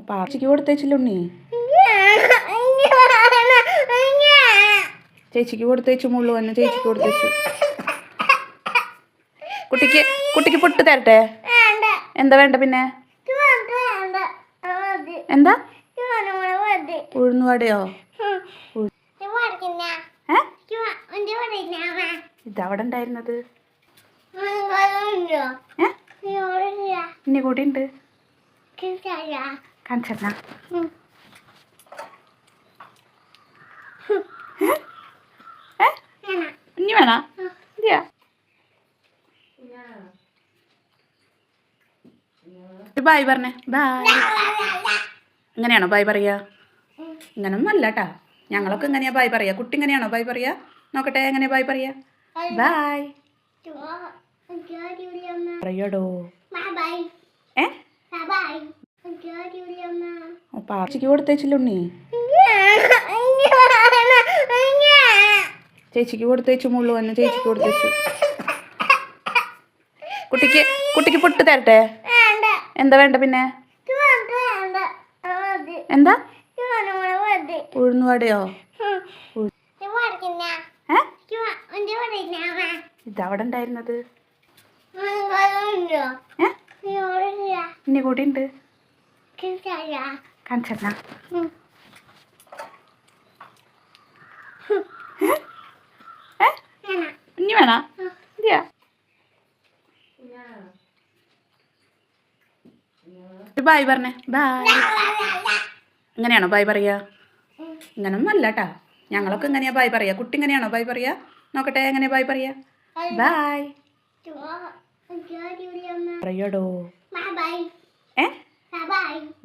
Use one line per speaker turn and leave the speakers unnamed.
പാച്ചിക്ക് കൊടുത്തേച്ചില്ലുണ്ണി. ചേച്ചിക്ക് കൊടുത്തേച്ചു മുള്ളു തന്നെ ചേച്ചിക്ക് കൊടുത്തേച്ചു. കുട്ടിക്ക് പൊട്ട് തരട്ടെ? എന്താ വേണ്ട പിന്നെ? എന്താ ഉഴുന്നുവടയോ? ഇതവിടെ ഉണ്ടായിരുന്നത്. ഇനി കൂടി ഉണ്ട്. കാണിച്ചെന്നാ ഇനി വേണോ? ഇല്ല. ബായ് പറഞ്ഞേ. ബായ്. ഇങ്ങനെയാണോ ബായ് പറയാ? ഇങ്ങനൊന്നും അല്ല കേട്ടാ. ഞങ്ങളൊക്കെ എങ്ങനെയാ ബായ് പറയാ? കുട്ടി ഇങ്ങനെയാണോ ബായ് പറയാ? നോക്കട്ടെ എങ്ങനെയാ ബായ് പറയാ? ബായ് പറയടോ. പാച്ചിക്ക് കൊടുത്തേച്ചില്ലുണ്ണി. ചേച്ചിക്ക് കൊടുത്തേച്ചു മുള്ളു തന്നെ ചേച്ചിക്ക് കൊടുത്തേച്ചു. കുട്ടിക്ക് പൊട്ട് തരട്ടെ? എന്താ വേണ്ട പിന്നെ? എന്താ ഉഴുന്നുവടയോ? ഇതവിടെ ഉണ്ടായിരുന്നത്. ഇനി കൂടി ഉണ്ട്. കാണിച്ചെന്നാ ഇനി വേണോ? ഇല്ല. ബായ് പറഞ്ഞേ. ബായ്. ഇങ്ങനെയാണോ ബായ് പറയാ? ഇങ്ങനൊന്നും അല്ല കേട്ടാ. ഞങ്ങളൊക്കെ എങ്ങനെയാ ബായ് പറയാ? കുട്ടി ഇങ്ങനെയാണോ ബായ് പറയാ? നോക്കട്ടെ എങ്ങനെയാ ബായ് പറയാ? ബായ് പറയടോ.